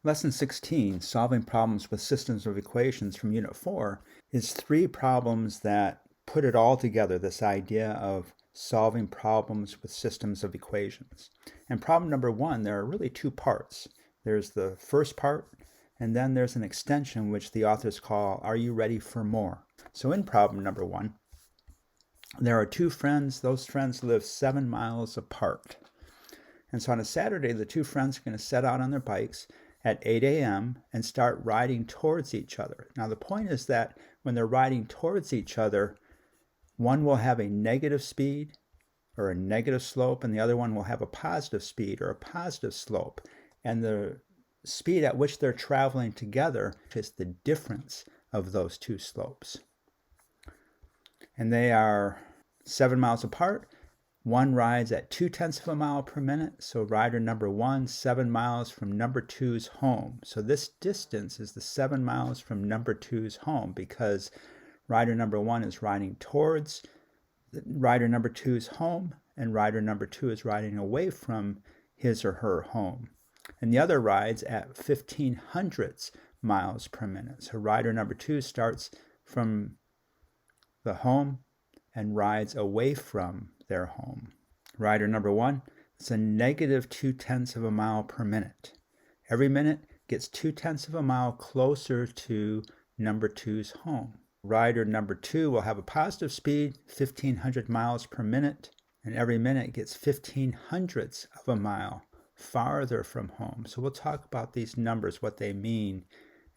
Lesson 16, Solving Problems with Systems of Equations from Unit 4, is 3 problems that put it all together, this idea of solving problems with systems of equations. And problem number 1, there are really 2 parts. There's the first part, and then there's an extension which the authors call, Are You Ready for More? So in problem number 1, there are 2 friends. Those friends live 7 miles apart. And so on a Saturday, the 2 friends are going to set out on their bikes at 8 a.m. and start riding towards each other. Now the point is that when they're riding towards each other, one will have a negative speed or a negative slope, and the other one will have a positive speed or a positive slope. And the speed at which they're traveling together is the difference of those 2 slopes. And they are 7 miles apart. One rides at 0.2 of a mile per minute, so rider number 1, 7 miles from number 2's home. So this distance is the 7 miles from number 2's home because rider number 1 is riding towards rider number 2's home, and rider number 2 is riding away from his or her home. And the other rides at 0.15 miles per minute. So rider number 2 starts from the home and rides away from their home. Rider number 1, it's a negative 0.2 of a mile per minute. Every minute gets 0.2 of a mile closer to number 2's home. Rider number 2 will have a positive speed, 1,500 miles per minute, and every minute gets 1/1500th of a mile farther from home. So we'll talk about these numbers, what they mean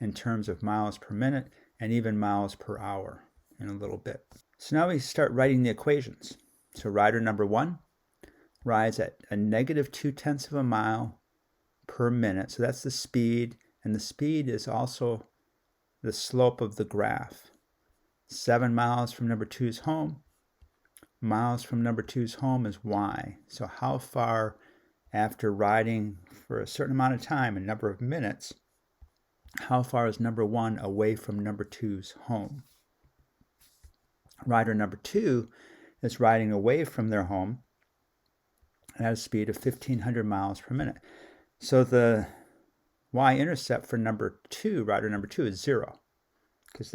in terms of miles per minute and even miles per hour in a little bit. So now we start writing the equations. So rider number 1 rides at a negative 0.2 of a mile per minute. So that's the speed, and the speed is also the slope of the graph. 7 miles from number 2's home. Miles from number 2's home is y. So how far after riding for a certain amount of time, a number of minutes, how far is number 1 away from number 2's home? Rider number 2 is riding away from their home at a speed of 1,500 miles per minute. So the y-intercept for number 2, rider number 2, is 0 because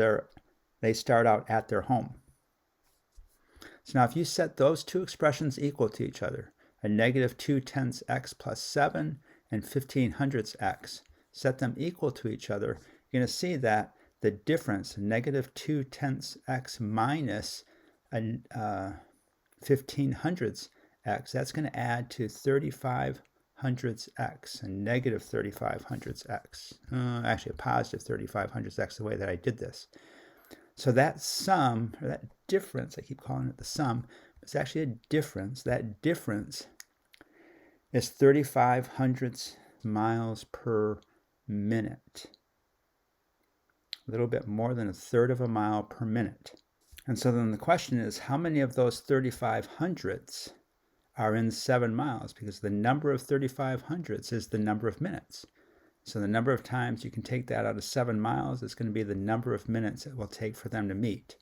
they start out at their home. So now if you set those 2 expressions equal to each other, a negative 2/10 x plus 7 and 1/1500 x, set them equal to each other, you're going to see that the difference, negative 2/10 x minus 1/1500 x, that's going to add to 3,500 x, and negative 3,500 x. Actually, a positive 3,500 x, the way that I did this. So that sum, or that difference, I keep calling it the sum, it's actually a difference. That difference is 3,500 miles per minute. A little bit more than 1/3 of a mile per minute. And so then the question is, how many of those 3,500ths are in 7 miles? Because the number of 3,500ths is the number of minutes. So the number of times you can take that out of 7 miles is going to be the number of minutes it will take for them to meet.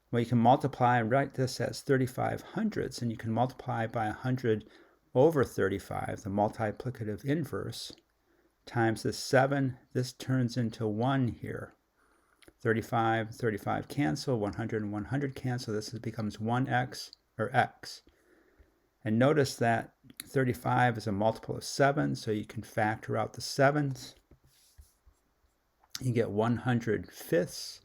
Well, you can multiply and write this as 3,500ths, and you can multiply by 100 over 35, the multiplicative inverse, times the 7. This turns into 1 here. 35, 35 cancel, 100 and 100 cancel. This becomes 1x, or x. And notice that 35 is a multiple of 7, so you can factor out the 7s. You get 100/5,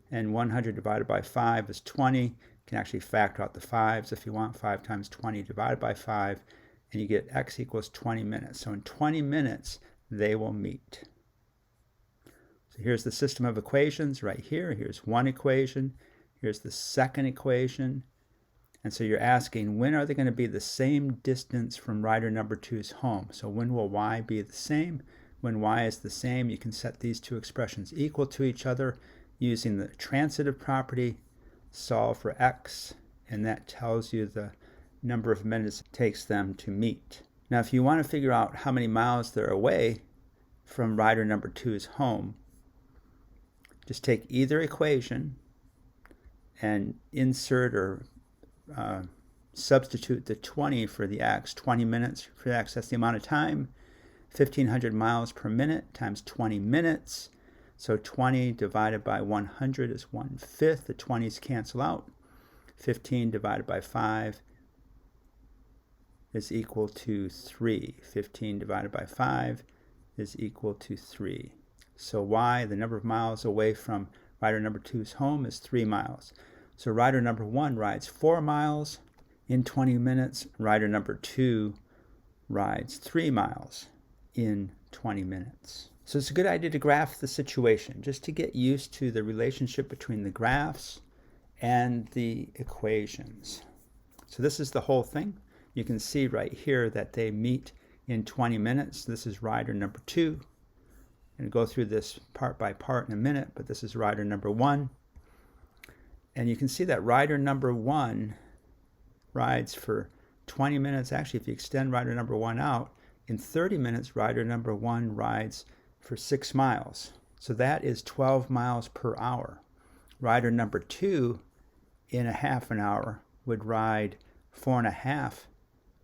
and 100 divided by 5 is 20. You can actually factor out the 5s if you want. 5 times 20 divided by 5, and you get x equals 20 minutes. So in 20 minutes, they will meet. So here's the system of equations right here. Here's one equation. Here's the second equation. And so you're asking, when are they going to be the same distance from rider number 2's home? So when will y be the same? When y is the same, you can set these 2 expressions equal to each other using the transitive property, solve for x, and that tells you the number of minutes it takes them to meet. Now, if you want to figure out how many miles they're away from rider number 2's home, just take either equation and insert or substitute the 20 for the x, 20 minutes for the x, that's the amount of time 1,500 miles per minute times 20 minutes. So 20 divided by 100 is 1/5. The 20s cancel out. 15 divided by 5 is equal to 3. 15 divided by 5 is equal to 3. So y, the number of miles away from rider number 2's home, is 3 miles. So rider number 1 rides 4 miles in 20 minutes. Rider number 2 rides 3 miles in 20 minutes. So it's a good idea to graph the situation just to get used to the relationship between the graphs and the equations. So this is the whole thing. You can see right here that they meet in 20 minutes. This is rider number 2. And go through this part by part in a minute, but this is rider number 1. And you can see that rider number 1 rides for 20 minutes. Actually, if you extend rider number 1 out, in 30 minutes, rider number 1 rides for 6 miles. So that is 12 miles per hour. Rider number 2, in a half an hour, would ride 4.5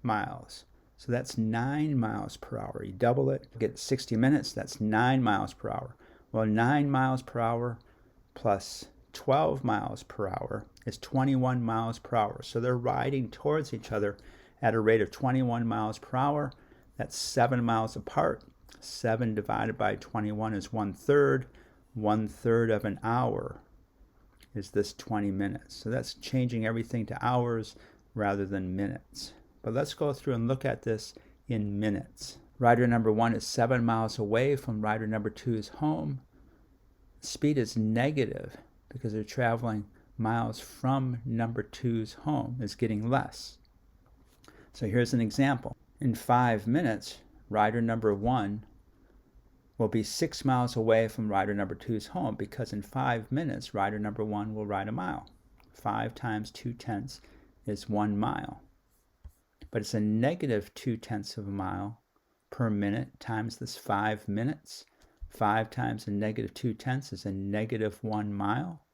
miles. So that's 9 miles per hour. You double it, you get 60 minutes, that's 9 miles per hour. Well, 9 miles per hour plus 12 miles per hour is 21 miles per hour. So they're riding towards each other at a rate of 21 miles per hour. That's 7 miles apart. 7 divided by 21 is 1/3. 1/3 of an hour is this 20 minutes. So that's changing everything to hours rather than minutes. But let's go through and look at this in minutes. Rider number 1 is 7 miles away from rider number 2's home. Speed is negative because they're traveling miles from number 2's home. It's getting less. So here's an example. In 5 minutes, rider number 1 will be 6 miles away from rider number 2's home because in 5 minutes, rider number 1 will ride a mile. 5 times 2/10 is 1 mile. But it's a negative 2/10 of a mile per minute times this 5 minutes. 5 times a negative 2/10 is a negative 1 mile.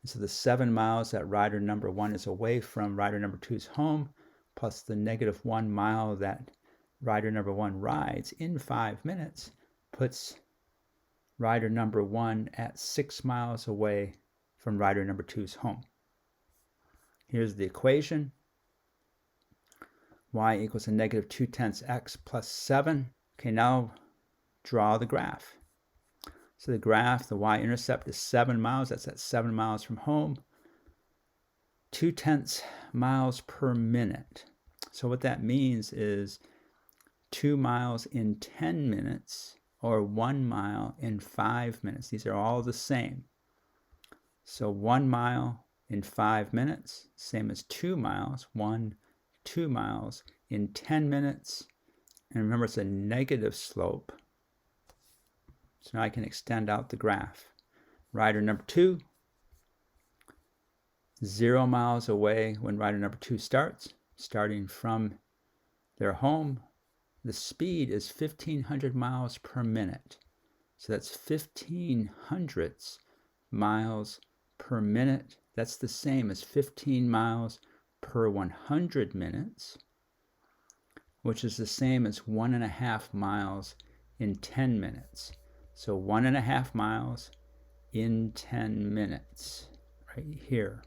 And so the 7 miles that rider number 1 is away from rider number 2's home, plus the negative 1 mile that rider number 1 rides in 5 minutes, puts rider number 1 at 6 miles away from rider number 2's home. Here's the equation. Y equals a negative 2/10 x plus 7. Okay, now draw the graph. So the graph, the y-intercept is 7 miles. That's at 7 miles from home. 2/10 miles per minute. So what that means is 2 miles in 10 minutes or 1 mile in 5 minutes. These are all the same. So 1 mile in 5 minutes, same as 2 miles. 2 miles in 10 minutes. And remember, it's a negative slope. So now I can extend out the graph. Rider number 2, 0 miles away when rider number 2 starts, starting from their home. The speed is 1,500 miles per minute. So that's 1,500 miles per minute. That's the same as 15 miles per 100 minutes, which is the same as 1.5 miles in 10 minutes. So 1.5 miles in 10 minutes, right here.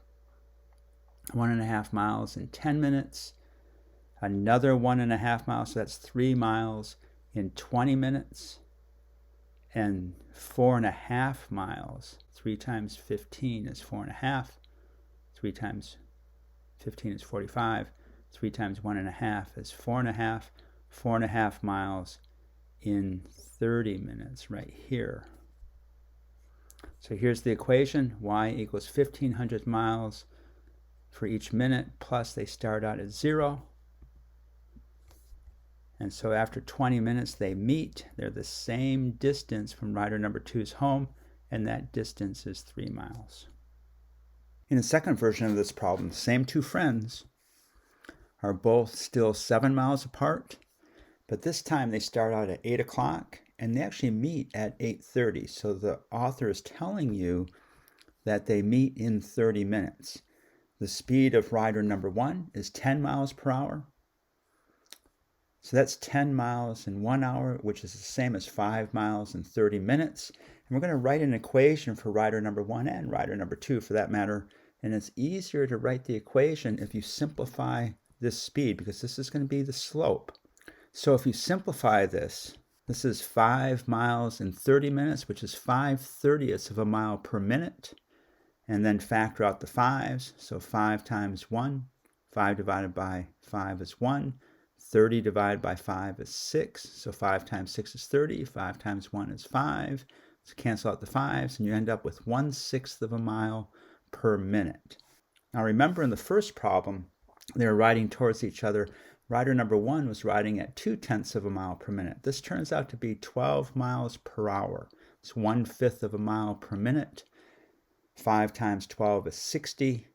1.5 miles in 10 minutes. Another 1.5 miles, so that's 3 miles in 20 minutes. And 4.5 miles. 3 times 15 is 4.5. 3 times 15 is 45. 3 times 1.5 is 4.5. 4.5 miles in 30 minutes right here. So here's the equation. Y equals 1,500 miles for each minute, plus they start out at 0. And so after 20 minutes they meet. They're the same distance from rider number 2's home, and that distance is 3 miles. In the second version of this problem, the same two friends are both still 7 miles apart, but this time they start out at 8 o'clock and they actually meet at 8:30. So the author is telling you that they meet in 30 minutes. The speed of rider number 1 is 10 miles per hour. So that's 10 miles in 1 hour, which is the same as 5 miles in 30 minutes. And we're going to write an equation for rider number 1 and rider number 2 for that matter. And it's easier to write the equation if you simplify this speed, because this is going to be the slope. So if you simplify this, this is 5 miles in 30 minutes, which is 5/30ths of a mile per minute. And then factor out the 5's. So 5 times 1, 5 divided by 5 is 1. 30 divided by 5 is 6. So 5 times 6 is 30. 5 times 1 is 5. So cancel out the 5's, and you end up with 1/6 of a mile per minute. Now remember, in the first problem, they were riding towards each other. Rider number 1 was riding at 2/10 of a mile per minute. This turns out to be 12 miles per hour. It's 1/5 of a mile per minute. 5 times 12 is 60.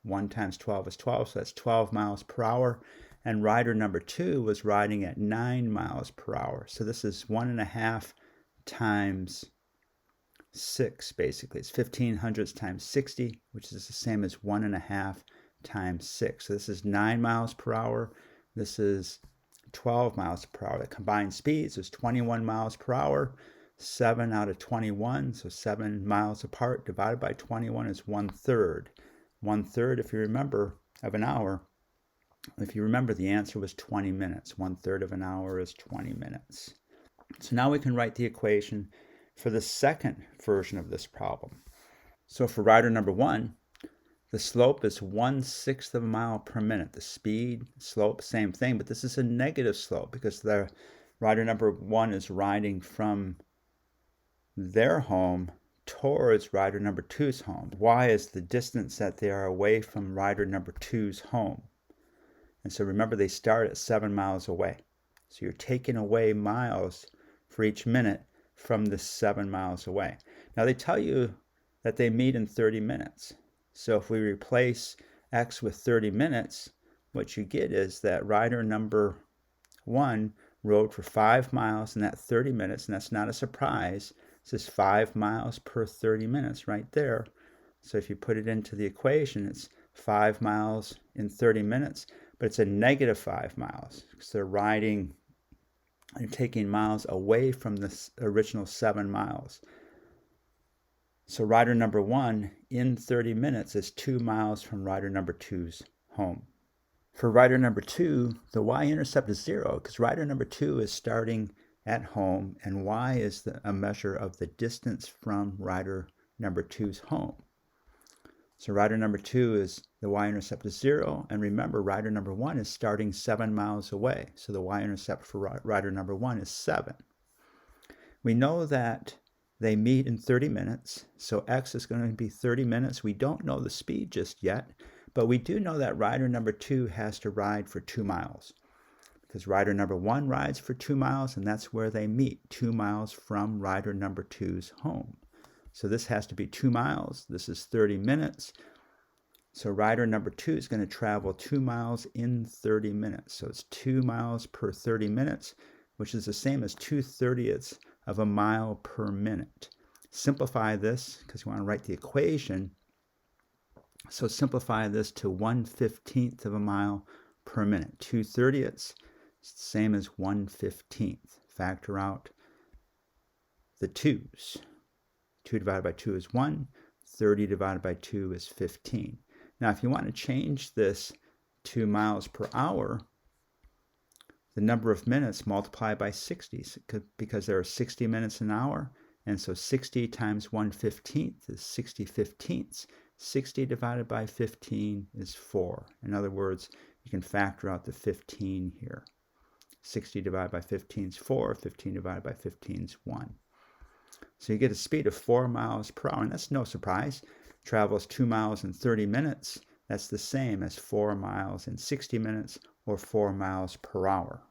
1 times 12 is 12, so that's 12 miles per hour. And rider number 2 was riding at 9 miles per hour. So this is 1.5 times 6, basically. It's 1500ths times 60, which is the same as 1.5 times 6. So this is 9 miles per hour. This is 12 miles per hour. The combined speeds is 21 miles per hour. 7 out of 21, so 7 miles apart, divided by 21 is 1/3. 1/3, if you remember, of an hour. If you remember, the answer was 20 minutes. 1/3 of an hour is 20 minutes. So now we can write the equation for the second version of this problem. So for rider number 1, the slope is 1/6 of a mile per minute. The speed, slope, same thing, but this is a negative slope because the rider number 1 is riding from their home towards rider number 2's home. Y is the distance that they are away from rider number 2's home. And so remember, they start at 7 miles away. So you're taking away miles for each minute from the 7 miles away. Now they tell you that they meet in 30 minutes. So if we replace x with 30 minutes, what you get is that rider number 1 rode for 5 miles in that 30 minutes, and that's not a surprise. This is 5 miles per 30 minutes right there. So if you put it into the equation, it's 5 miles in 30 minutes, but it's a negative 5 miles because they're taking miles away from the original 7 miles. So rider number 1 in 30 minutes is 2 miles from rider number 2's home. For rider number 2, the y-intercept is 0 because rider number 2 is starting at home, and y is a measure of the distance from rider number 2's home. So rider number 2 is, the y-intercept is 0, and remember, rider number 1 is starting 7 miles away, so the y-intercept for rider number 1 is 7. We know that they meet in 30 minutes, so x is going to be 30 minutes. We don't know the speed just yet, but we do know that rider number 2 has to ride for 2 miles. Because rider number 1 rides for 2 miles, and that's where they meet, 2 miles from rider number 2's home. So this has to be 2 miles. This is 30 minutes. So rider number 2 is going to travel 2 miles in 30 minutes. So it's 2 miles per 30 minutes, which is the same as 2/30ths of a mile per minute. Simplify this because you want to write the equation. So simplify this to 1/15th of a mile per minute. 2/30ths. It's the same as 1/15th. Factor out the 2's. 2 divided by 2 is 1. 30 divided by 2 is 15. Now, if you want to change this to miles per hour, the number of minutes multiply by 60 because there are 60 minutes an hour. And so 60 times 1/15th is 60/15ths. 60 divided by 15 is 4. In other words, you can factor out the 15 here. 60 divided by 15 is 4. 15 divided by 15 is 1. So you get a speed of 4 miles per hour, and that's no surprise. Travels 2 miles in 30 minutes. That's the same as 4 miles in 60 minutes, or 4 miles per hour.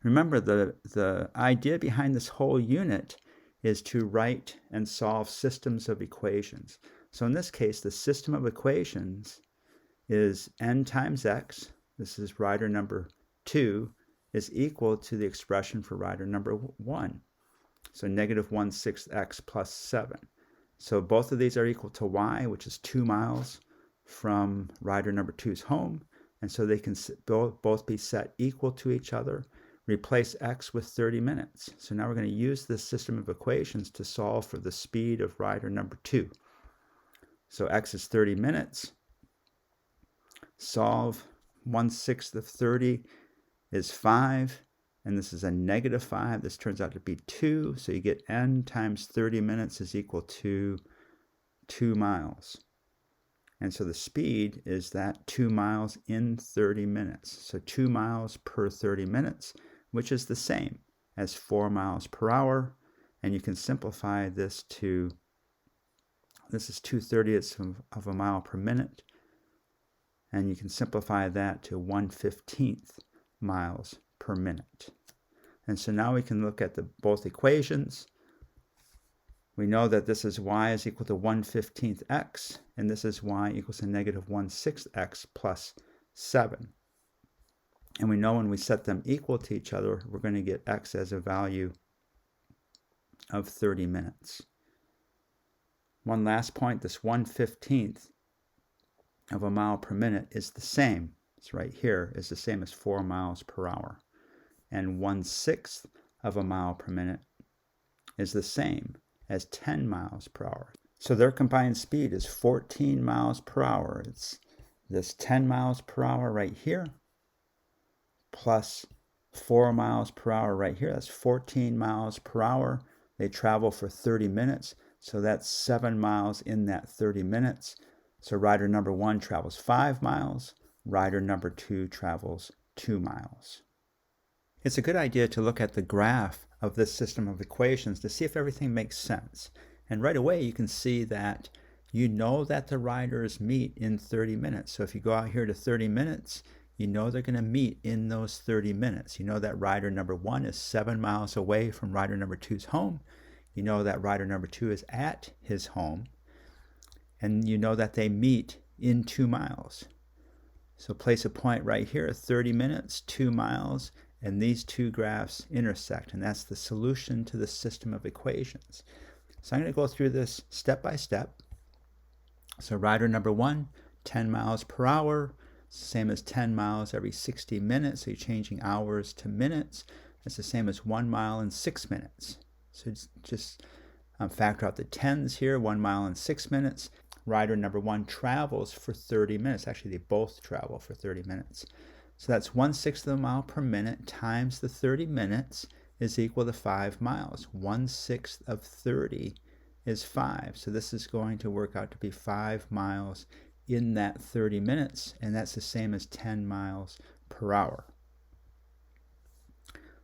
Remember, the idea behind this whole unit is to write and solve systems of equations. So in this case, the system of equations is n times x, this is rider number 2, is equal to the expression for rider number 1. So negative 1/6 x plus 7. So both of these are equal to y, which is 2 miles from rider number 2's home. And so they can both be set equal to each other. Replace x with 30 minutes. So now we're going to use this system of equations to solve for the speed of rider number 2. So x is 30 minutes. Solve 1/6 of 30 is 5. And this is a negative 5. This turns out to be 2. So you get n times 30 minutes is equal to 2 miles. And so the speed is that 2 miles in 30 minutes. So 2 miles per 30 minutes, which is the same as 4 miles per hour. And you can simplify this to, this is 2/30 of a mile per minute. And you can simplify that to 1/15 miles per minute. And so now we can look at both equations. We know that this is y is equal to 1/15 x, and this is y equals to negative 1/6 x plus 7. And we know when we set them equal to each other, we're going to get x as a value of 30 minutes. One last point, this 1/15 of a mile per minute is the same. It's right here, is the same as 4 miles per hour. And 1/6 of a mile per minute is the same as 10 miles per hour. So their combined speed is 14 miles per hour. It's this 10 miles per hour right here, plus 4 miles per hour right here. That's 14 miles per hour. They travel for 30 minutes, so that's 7 miles in that 30 minutes. So rider number 1 travels 5 miles. Rider number 2 travels 2 miles. It's a good idea to look at the graph of this system of equations to see if everything makes sense. And right away you can see that you know that the riders meet in 30 minutes. So if you go out here to 30 minutes, you know they're going to meet in those 30 minutes. You know that rider number 1 is 7 miles away from rider number 2's home. You know that rider number 2 is at his home. And you know that they meet in 2 miles. So place a point right here at 30 minutes, 2 miles, and these two graphs intersect, and that's the solution to the system of equations. So I'm going to go through this step by step. So rider number 1, 10 miles per hour, same as 10 miles every 60 minutes, so you're changing hours to minutes. That's the same as 1 mile in 6 minutes. So just factor out the tens here, 1 mile in 6 minutes. Rider number 1 travels for 30 minutes. Actually, they both travel for 30 minutes. So that's 1/6 of a mile per minute times the 30 minutes is equal to 5 miles. 1/6 of 30 is 5. So this is going to work out to be 5 miles in that 30 minutes, and that's the same as 10 miles per hour.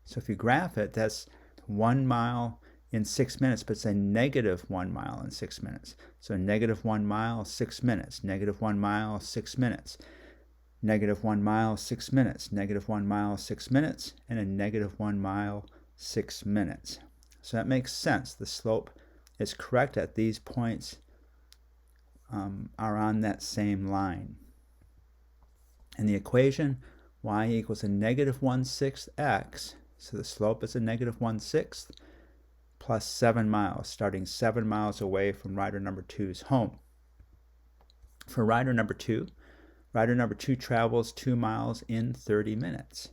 So if you graph it, that's 1 mile in 6 minutes, but it's a negative 1 mile in 6 minutes. So negative 1 mile, 6 minutes, negative 1 mile, 6 minutes. Negative 1 mile, 6 minutes, negative 1 mile, 6 minutes, and a negative 1 mile, 6 minutes. So that makes sense. The slope is correct at these points are on that same line. And the equation, y equals a negative 1/6 x, so the slope is a negative 1/6, plus 7 miles, starting 7 miles away from rider number 2's home. For rider number 2 travels 2 miles in 30 minutes.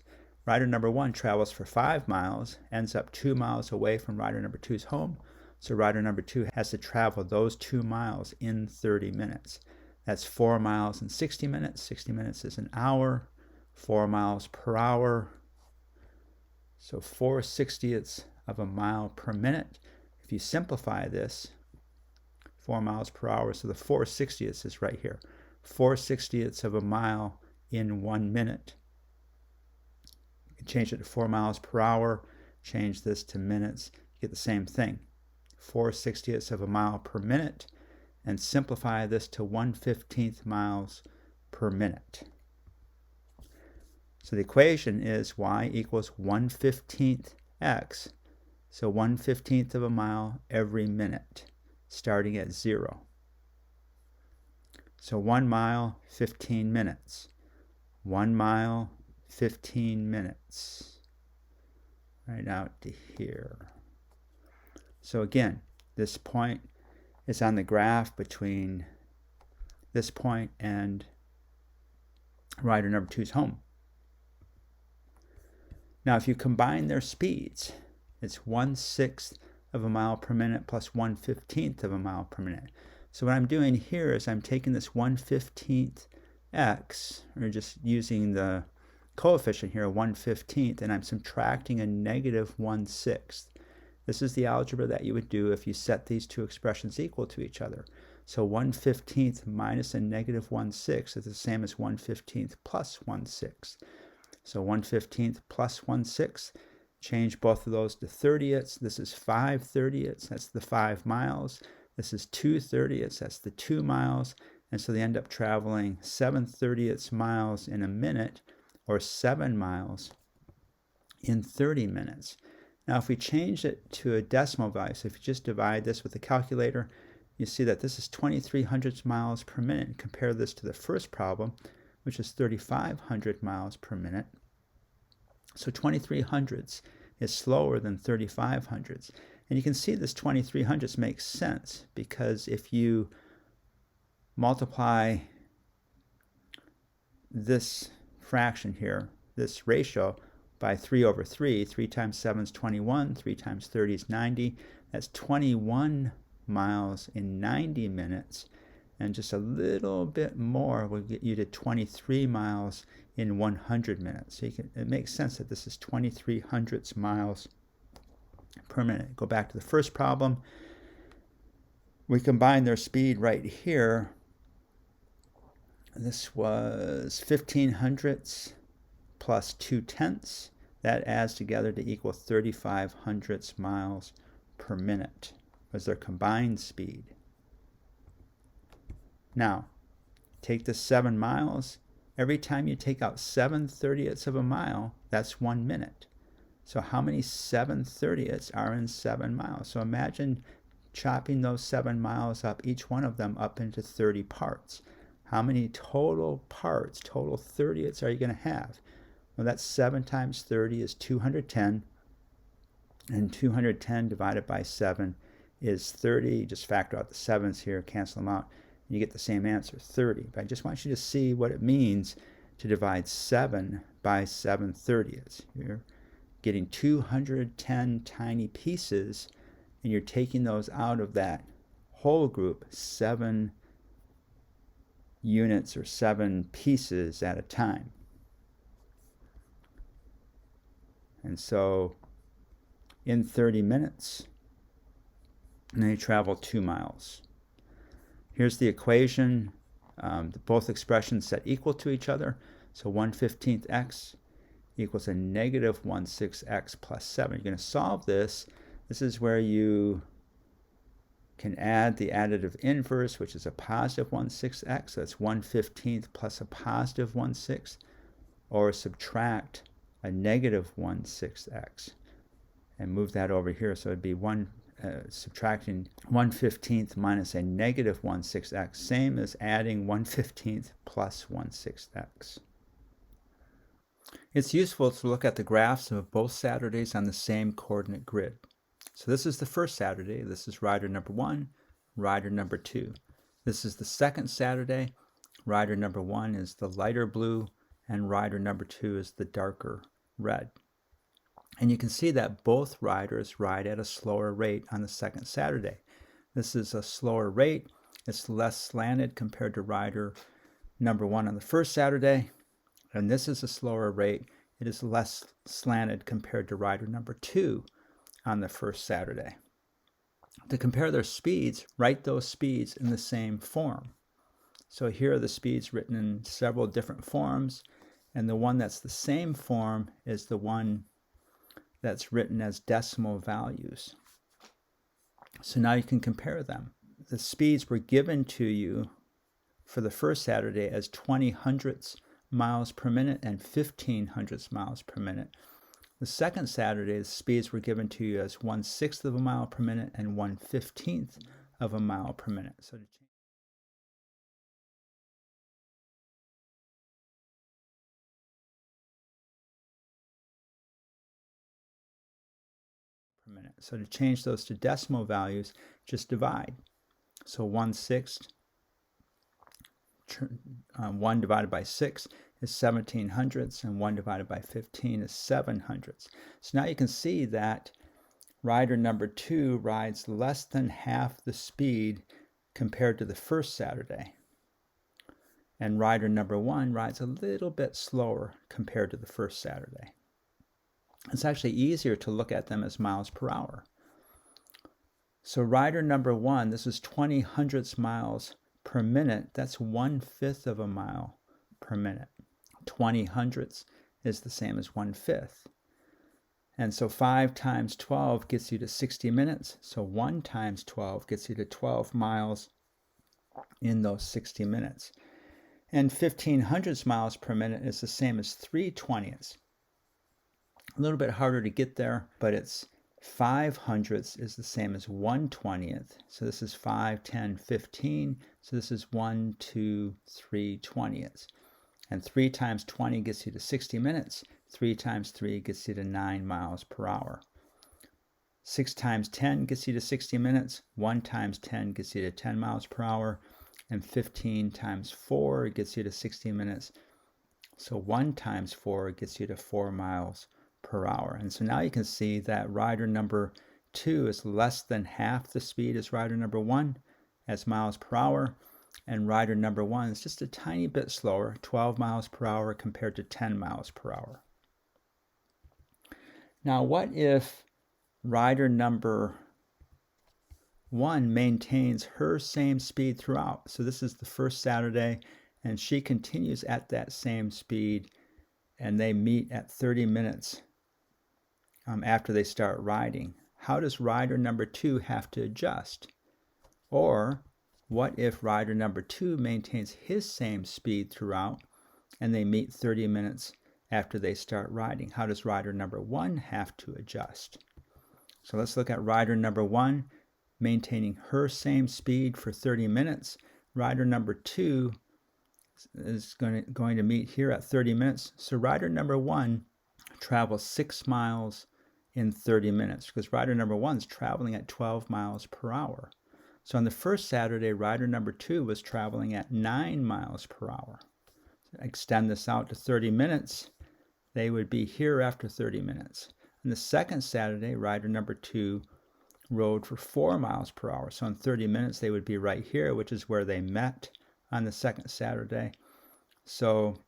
Rider number 1 travels for 5 miles, ends up 2 miles away from rider number 2's home. So rider number 2 has to travel those 2 miles in 30 minutes. That's 4 miles in 60 minutes. 60 minutes is an hour. 4 miles per hour. So 4/60ths of a mile per minute. If you simplify this, 4 miles per hour, so the 4/60ths is right here. 4/60ths of a mile in 1 minute. Change it to 4 miles per hour, change this to minutes, you get the same thing. 4/60ths of a mile per minute, and simplify this to 1/15 miles per minute. So the equation is y equals 1/15 x, so 1/15 of a mile every minute, starting at 0. So 1 mile, 15 minutes. 1 mile, 15 minutes. Right out to here. So again, this point is on the graph between this point and Rider number 2 is home. Now, if you combine their speeds, it's 1/6 of a mile per minute plus 1/15 of a mile per minute. So what I'm doing here is I'm taking this 1/15 x, or just using the coefficient here, 1/15, and I'm subtracting a negative 1/6. This is the algebra that you would do if you set these two expressions equal to each other. So 1/15 minus a negative 1/6 is the same as 1/15 plus 1/6. So 1/15 plus 1/6, change both of those to 30ths. This is 5/30ths, that's the 5 miles. This is 2/30ths, that's the 2 miles. And so they end up traveling 7/30ths miles in a minute, or 7 miles in 30 minutes. Now, if we change it to a decimal value, so if you just divide this with a calculator, you see that this is 2300 miles per minute. Compare this to the first problem, which is 3,500 miles per minute. So 2300s is slower than 3,500s. And you can see this 2300s makes sense, because if you multiply this fraction here, this ratio, by 3/3, 3 times 7 is 21, 3 times 30 is 90. That's 21 miles in 90 minutes. And just a little bit more will get you to 23 miles in 100 minutes. So it makes sense that this is 2300 miles per minute. Go back to the first problem. We combine their speed right here. This was 1500ths plus 2/10. That adds together to equal 3,500 miles per minute, was their combined speed. Now, take the 7 miles. Every time you take out 7/30ths of a mile, that's 1 minute. So how many 7/30ths are in 7 miles? So imagine chopping those 7 miles up, each one of them up into 30 parts. How many total parts, total 30ths, are you going to have? Well, that's 7 times 30 is 210, and 210 divided by 7 is 30. Just factor out the 7s here, cancel them out, and you get the same answer, 30. But I just want you to see what it means to divide 7 by 7/30ths. You're getting 210 tiny pieces, and you're taking those out of that whole group, 7 units or 7 pieces at a time. And so in 30 minutes, and they travel 2 miles. Here's the equation. Both expressions set equal to each other. So 1/15 x equals a negative 1/6 x plus 7. You're going to solve this. This is where you can add the additive inverse, which is a positive 1/6 x. So that's 1/15 plus a positive 1/6, or subtract a negative 1/6 x and move that over here. So it'd be subtracting 1/15 minus a negative 1/6 x, same as adding 1/15 plus 1/6 x. It's useful to look at the graphs of both Saturdays on the same coordinate grid. So this is the first Saturday. This is rider number 1, rider number 2. This is the second Saturday. Rider number 1 is the lighter blue, and rider number 2 is the darker red. And you can see that both riders ride at a slower rate on the second Saturday. This is a slower rate. It's less slanted compared to rider number 1 on the first Saturday. And this is a slower rate. It is less slanted compared to rider number 2 on the first Saturday. To compare their speeds, write those speeds in the same form. So here are the speeds written in several different forms, and the one that's the same form is the one that's written as decimal values. So now you can compare them. The speeds were given to you for the first Saturday as 20/100ths miles per minute and 15/100ths miles per minute. The second Saturday, the speeds were given to you as 1/6 of a mile per minute and 1/15 of a mile per minute. So to change those to decimal values, just divide. So 1/6, 1 divided by 6 is 17 hundredths, and 1 divided by 15 is 7 hundredths. So now you can see that rider number 2 rides less than half the speed compared to the first Saturday. And rider number 1 rides a little bit slower compared to the first Saturday. It's actually easier to look at them as miles per hour. So rider number 1, this is 20 hundredths miles per minute. That's 1/5 of a mile per minute. 20 hundredths is the same as 1/5. And so 5 times 12 gets you to 60 minutes. So 1 times 12 gets you to 12 miles in those 60 minutes. And 15 hundredths miles per minute is the same as 3 20ths. A little bit harder to get there, but it's 5 hundredths is the same as 1 20th. So this is 5, 10, 15. So this is 1, 2, 3 20ths. And 3 times 20 gets you to 60 minutes. 3 times 3 gets you to 9 miles per hour. 6 times 10 gets you to 60 minutes. 1 times 10 gets you to 10 miles per hour. And 15 times 4 gets you to 60 minutes. So 1 times 4 gets you to 4 miles per hour. And so now you can see that rider number 2 is less than half the speed as rider number 1 as miles per hour. And rider number 1 is just a tiny bit slower, 12 miles per hour compared to 10 miles per hour. Now, what if rider number 1 maintains her same speed throughout? So this is the first Saturday, and she continues at that same speed, and they meet at 30 minutes after they start riding. How does rider number 2 have to adjust? Or what if rider number 2 maintains his same speed throughout, and they meet 30 minutes after they start riding? How does rider number 1 have to adjust? So let's look at rider number 1 maintaining her same speed for 30 minutes. Rider number 2 is going to meet here at 30 minutes. So rider number 1 travels 6 miles in 30 minutes because rider number 1 is traveling at 12 miles per hour. So on the first Saturday, rider number 2 was traveling at 9 miles per hour. Extend this out to 30 minutes. They would be here after 30 minutes. On the second Saturday, rider number 2 rode for 4 miles per hour. So in 30 minutes, they would be right here, which is where they met on the second Saturday. So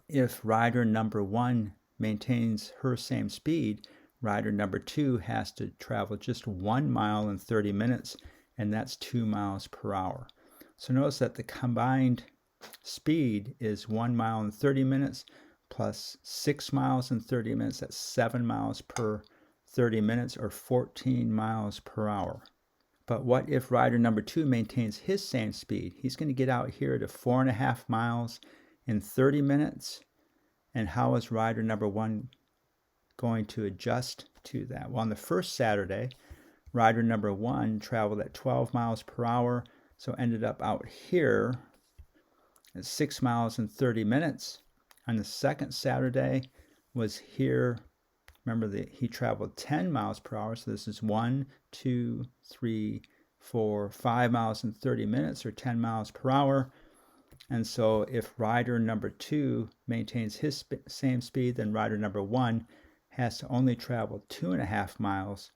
if rider number 1 maintains her same speed, rider number 2 has to travel just 1 mile in 30 minutes, and that's 2 miles per hour. So notice that the combined speed is 1 mile in 30 minutes plus 6 miles in 30 minutes. That's 7 miles per 30 minutes, or 14 miles per hour. But what if rider number 2 maintains his same speed? He's going to get out here to 4.5 miles in 30 minutes. And how is rider number 1 going to adjust to that? Well, on the first Saturday, rider number 1 traveled at 12 miles per hour, so ended up out here at 6 miles in 30 minutes. On the second Saturday was here. Remember that he traveled 10 miles per hour, so this is 1, 2, 3, 4, 5 miles in 30 minutes, or 10 miles per hour. And so if rider number 2 maintains his same speed, then rider number 1 has to only travel 2.5 miles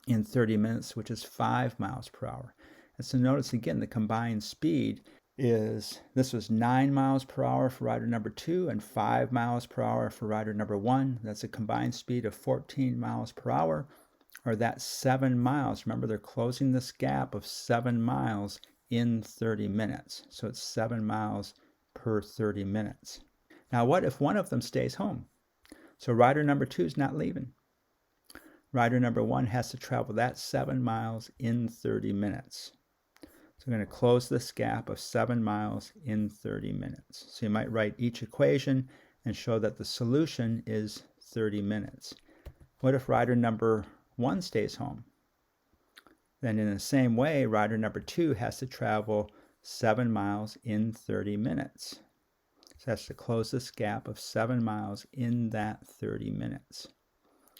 in 30 minutes, which is 5 miles per hour. And so notice again, the combined speed is, this was 9 miles per hour for rider number 2 and 5 miles per hour for rider number 1. That's a combined speed of 14 miles per hour, or that's 7 miles. Remember, they're closing this gap of 7 miles in 30 minutes. So it's 7 miles per 30 minutes. Now, what if one of them stays home? So rider number 2 is not leaving. Rider number 1 has to travel that 7 miles in 30 minutes. So we're going to close this gap of 7 miles in 30 minutes. So you might write each equation and show that the solution is 30 minutes. What if rider number 1 stays home? Then in the same way, rider number 2 has to travel 7 miles in 30 minutes. So that's to close this gap of 7 miles in that 30 minutes.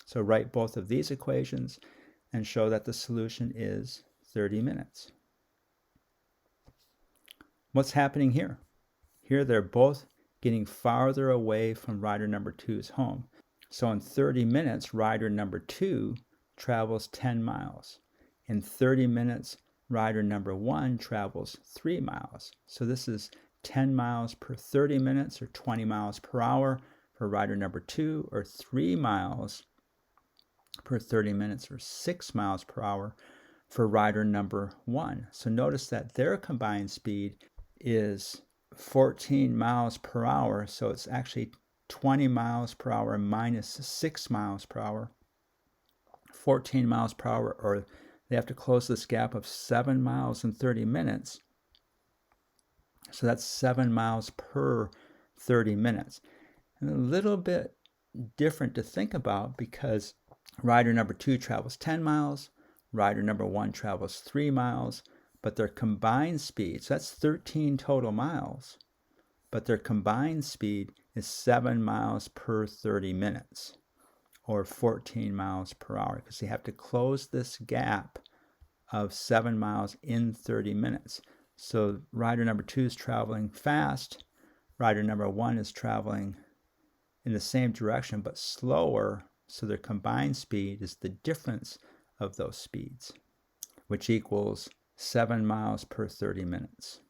So write both of these equations and show that the solution is 30 minutes. What's happening here? Here they're both getting farther away from rider number 2's home. So in 30 minutes, rider number 2 travels 10 miles. In 30 minutes, rider number 1 travels 3 miles. So this is 10 miles per 30 minutes, or 20 miles per hour for rider number 2, or 3 miles per 30 minutes, or 6 miles per hour for rider number 1. So notice that their combined speed is 14 miles per hour, so it's actually 20 miles per hour minus 6 miles per hour. 14 miles per hour, or they have to close this gap of 7 miles in 30 minutes. So that's 7 miles per 30 minutes. And a little bit different to think about, because rider number 2 travels 10 miles, rider number 1 travels 3 miles, but their combined speed, so that's 13 total miles, but their combined speed is 7 miles per 30 minutes, or 14 miles per hour, because they have to close this gap of 7 miles in 30 minutes. So rider number 2 is traveling fast, rider number 1 is traveling in the same direction but slower, so their combined speed is the difference of those speeds, which equals 7 miles per 30 minutes.